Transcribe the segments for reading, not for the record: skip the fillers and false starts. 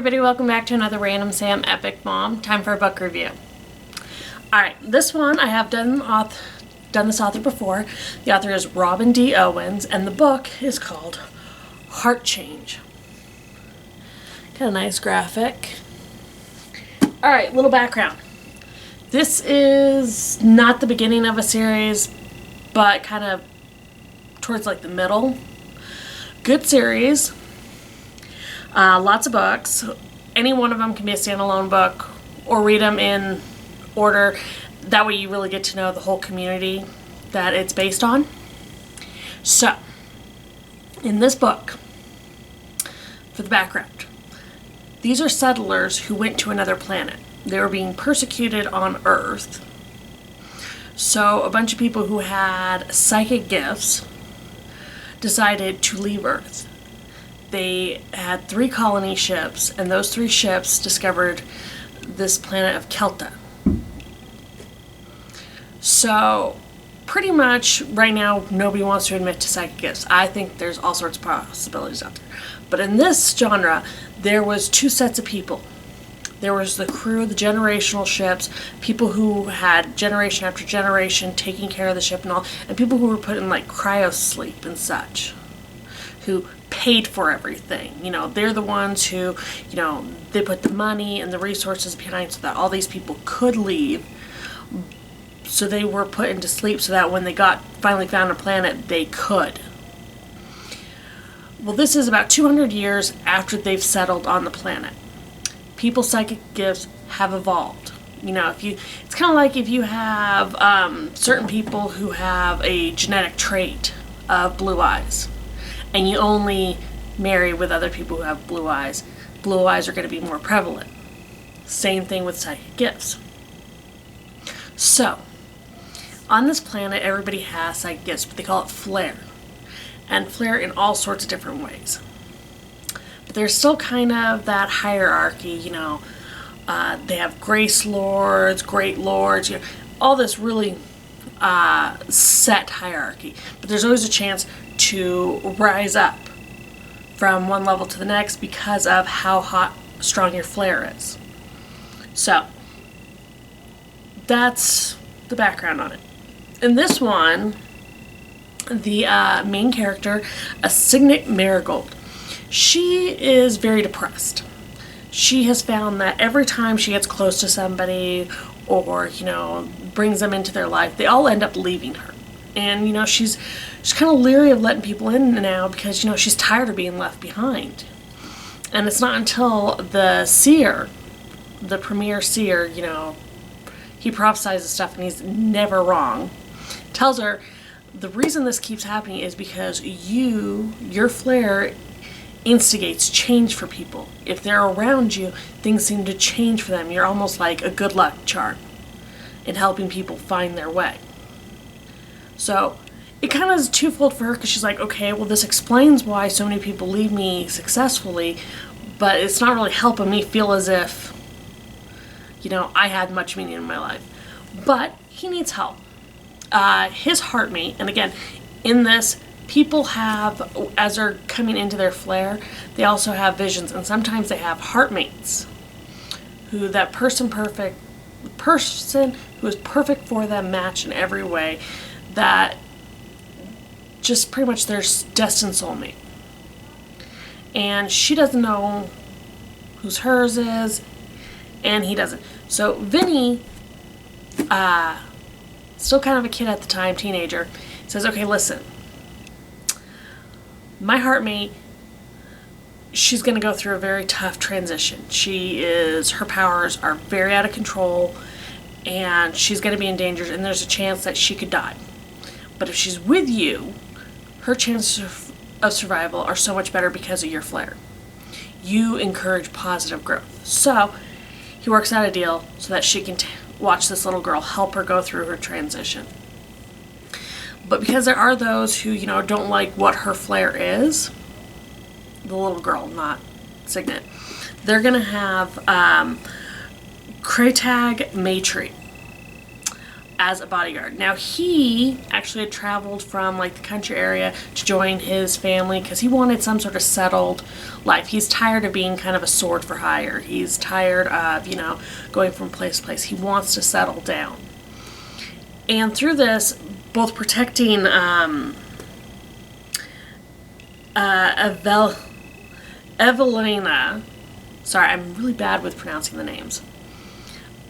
everybody, welcome back to another Random Sam Epic Mom. Time for a book review. Alright, this one I have done this author before. The author is Robin D. Owens, and the book is called Heart Change. Got a nice graphic. Alright, little background. This is not the beginning of a series, but kind of towards like the middle. Good series. Lots of books. Any one of them can be a standalone book, or read them in order. That way you really get to know the whole community that it's based on. So, in this book, for the background, these are settlers who went to another planet. They were being persecuted on Earth. So, a bunch of people who had psychic gifts decided to leave Earth. They had 3 colony ships, and those 3 ships discovered this planet of Kelta. So, pretty much right now, nobody wants to admit to psychic gifts. I think there's all sorts of possibilities out there. But in this genre, there was 2 sets of people. There was the crew, the generational ships, people who had generation after generation taking care of the ship and all, and people who were put in like cryo sleep and such, who paid for everything. You know, they're the ones who, you know, they put the money and the resources behind so that all these people could leave. So they were put into sleep so that when they finally found a planet, they could. Well, this is about 200 years after they've settled on the planet. People's psychic gifts have evolved. You know, it's kind of like if you have certain people who have a genetic trait of blue eyes, and you only marry with other people who have blue eyes are going to be more prevalent. Same thing with psychic gifts. So, on this planet, everybody has psychic gifts, but they call it flair. And flair in all sorts of different ways. But there's still kind of that hierarchy, you know. They have grace lords, great lords, you know, all this really set hierarchy. But there's always a chance to rise up from one level to the next because of how strong your flair is. So, that's the background on it. In this one, the main character, Signet Marigold, she is very depressed. She has found that every time she gets close to somebody or, you know, brings them into their life, they all end up leaving her. And, you know, she's kind of leery of letting people in now because, you know, she's tired of being left behind. And it's not until the seer, the premier seer, you know, he prophesies stuff and he's never wrong, tells her the reason this keeps happening is because your flair instigates change for people. If they're around you, things seem to change for them. You're almost like a good luck charm in helping people find their way. So, it kind of is twofold for her because she's like, okay, well, this explains why so many people leave me successfully, but it's not really helping me feel as if, you know, I had much meaning in my life. But he needs help. His heartmate, and again, in this, people have, as they're coming into their flair, they also have visions, and sometimes they have heartmates, who that person who is perfect for them, match in every way, that just pretty much their destined soulmate. And she doesn't know whose hers is, and he doesn't. So Vinny, still kind of a kid at the time, teenager, says, okay, listen, my heartmate, she's going to go through a very tough transition. Her powers are very out of control, and she's going to be in danger, and there's a chance that she could die. But if she's with you, her chances of survival are so much better because of your flair. You encourage positive growth. So, he works out a deal so that she can watch this little girl help her go through her transition. But because there are those who, you know, don't like what her flair is, the little girl, not Signet, they're going to have Kraytag Maytree as a bodyguard. Now, he actually had traveled from like the country area to join his family because he wanted some sort of settled life. He's tired of being kind of a sword for hire. He's tired of, going from place to place. He wants to settle down. And through this, both protecting Evelina, sorry, I'm really bad with pronouncing the names,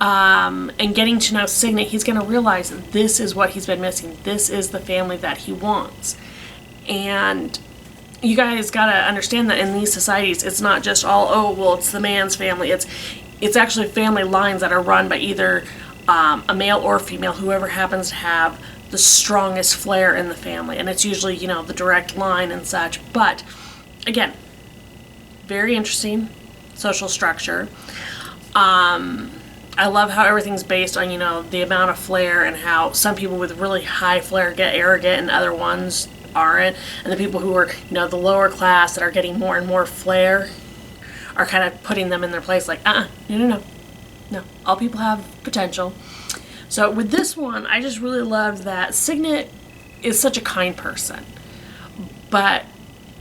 and getting to know Signet, he's going to realize that this is what he's been missing. This is the family that he wants. And you guys got to understand that in these societies, it's not just all, it's the man's family. It's actually family lines that are run by either a male or female, whoever happens to have the strongest flair in the family. And it's usually, the direct line and such. But, again, very interesting social structure. I love how everything's based on, the amount of flair and how some people with really high flair get arrogant and other ones aren't. And the people who are, the lower class that are getting more and more flair are kind of putting them in their place like, no. All people have potential. So with this one, I just really loved that Signet is such a kind person. But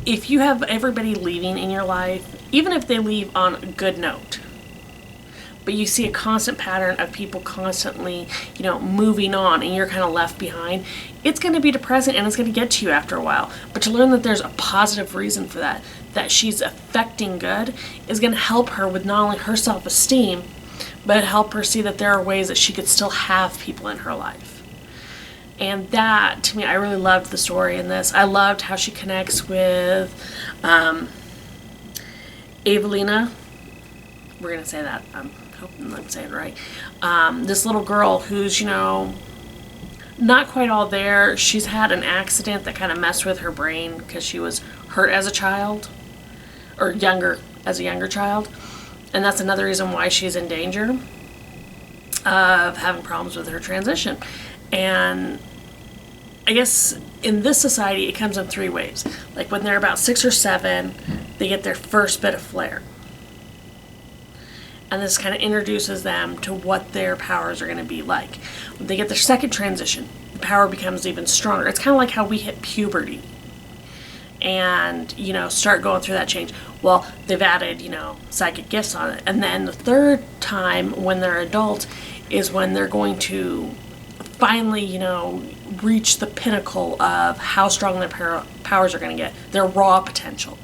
if you have everybody leaving in your life, even if they leave on a good note, but you see a constant pattern of people constantly, moving on and you're kind of left behind, it's going to be depressing and it's going to get to you after a while. But to learn that there's a positive reason for that she's affecting good, is going to help her with not only her self-esteem, but help her see that there are ways that she could still have people in her life. And that, to me, I really loved the story in this. I loved how she connects with Evelina. We're going to say that. I'm hoping I'm saying it right. This little girl who's, not quite all there. She's had an accident that kind of messed with her brain because she was hurt as a child, or as a younger child. And that's another reason why she's in danger of having problems with her transition. And I guess in this society, it comes in three ways. Like when they're about 6 or 7, they get their first bit of flair. And this kind of introduces them to what their powers are going to be like. When they get their second transition, the power becomes even stronger. It's kind of like how we hit puberty and, start going through that change. Well, they've added, psychic gifts on it. And then the third time when they're adults is when they're going to finally, reach the pinnacle of how strong their powers are going to get, their raw potential.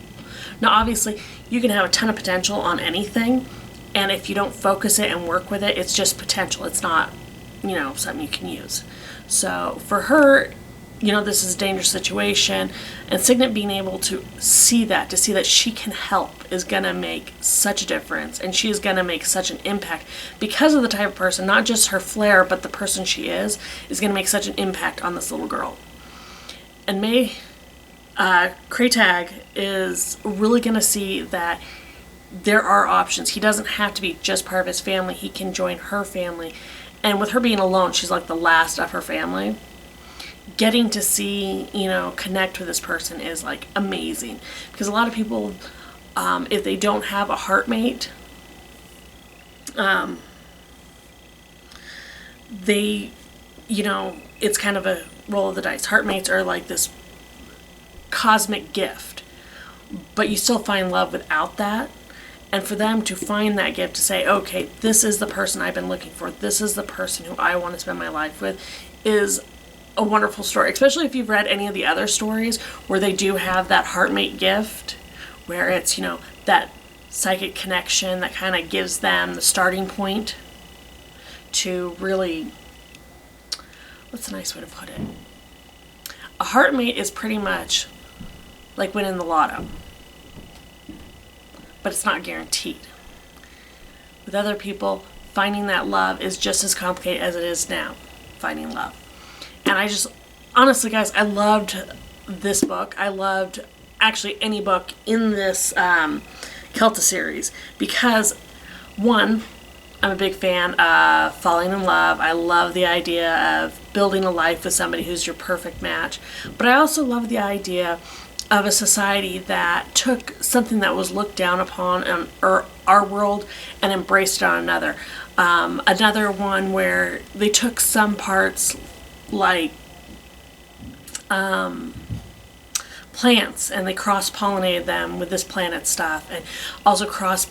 Now, obviously, you can have a ton of potential on anything, and if you don't focus it and work with it, it's just potential. It's not, something you can use. So for her, this is a dangerous situation, and Signet being able to see that she can help is going to make such a difference, and she is going to make such an impact because of the type of person, not just her flair, but the person she is going to make such an impact on this little girl. And Kraytag is really going to see that there are options. He doesn't have to be just part of his family. He can join her family. And with her being alone, she's like the last of her family. Getting to see, connect with this person is like amazing. Because a lot of people, if they don't have a heartmate, they, it's kind of a roll of the dice. Heartmates are like this cosmic gift, but you still find love without that. And for them to find that gift, to say, okay, this is the person I've been looking for, this is the person who I want to spend my life with, is a wonderful story. Especially if you've read any of the other stories where they do have that heartmate gift, where it's, that psychic connection that kind of gives them the starting point to really, what's a nice way to put it? A heartmate is pretty much like winning the lotto, but it's not guaranteed. With other people, finding that love is just as complicated as it is now, finding love. And I just, honestly guys, I loved this book. I loved actually any book in this Kelta series because, one, I'm a big fan of falling in love. I love the idea of building a life with somebody who's your perfect match. But I also love the idea of a society that took something that was looked down upon in our world and embraced it on another. Another one where they took some parts like plants and they cross-pollinated them with this planet stuff, and also cross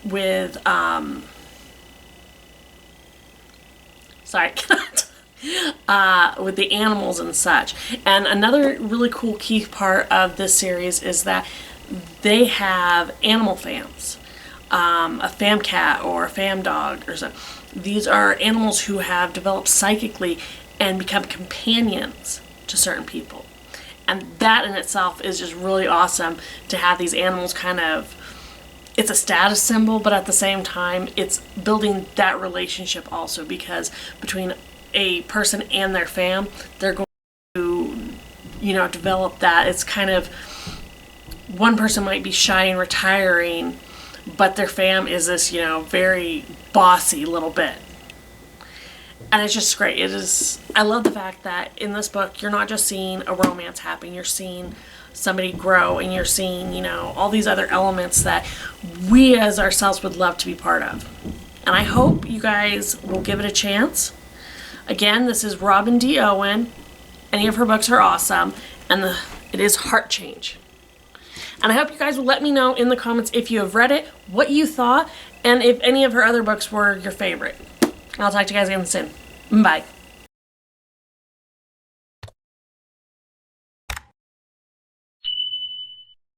with with the animals and such. And another really cool key part of this series is that they have animal fams, a fam cat or a fam dog or something. These are animals who have developed psychically and become companions to certain people. And that in itself is just really awesome to have these animals kind of, it's a status symbol, but at the same time, it's building that relationship also, because between a person and their fam, they're going to, develop that. It's kind of, one person might be shy and retiring, but their fam is this, very bossy little bit. And it's just great. I love the fact that in this book, you're not just seeing a romance happen, you're seeing somebody grow, and you're seeing, all these other elements that we as ourselves would love to be part of. And I hope you guys will give it a chance. Again, this is Robin D. Owen. Any of her books are awesome, and it is Heart Change. And I hope you guys will let me know in the comments if you have read it, what you thought, and if any of her other books were your favorite. I'll talk to you guys again soon. Bye.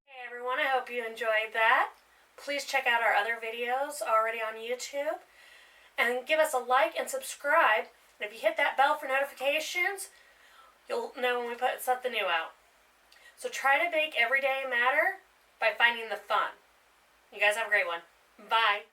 Hey everyone, I hope you enjoyed that. Please check out our other videos already on YouTube. And give us a like and subscribe. And if you hit that bell for notifications, you'll know when we put something new out. So try to make every day matter by finding the fun. You guys have a great one. Bye.